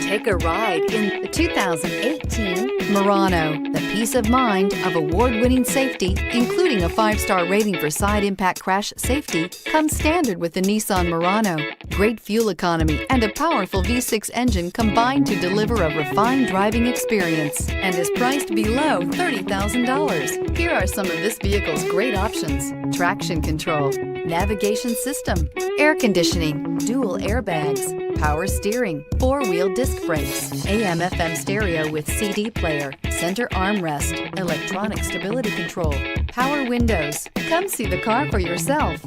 Take a ride in the 2018 Murano. The peace of mind of award-winning safety, including a 5-star rating for side impact crash safety, comes standard with the Nissan Murano. Great fuel economy and a powerful V6 engine combine to deliver a refined driving experience and is priced below $30,000. Here are some of this vehicle's great options: traction control, navigation system, air conditioning, dual airbags, power steering, 4-wheel disc brakes, AM/FM stereo with CD player, center armrest, electronic stability control, power windows. Come see the car for yourself.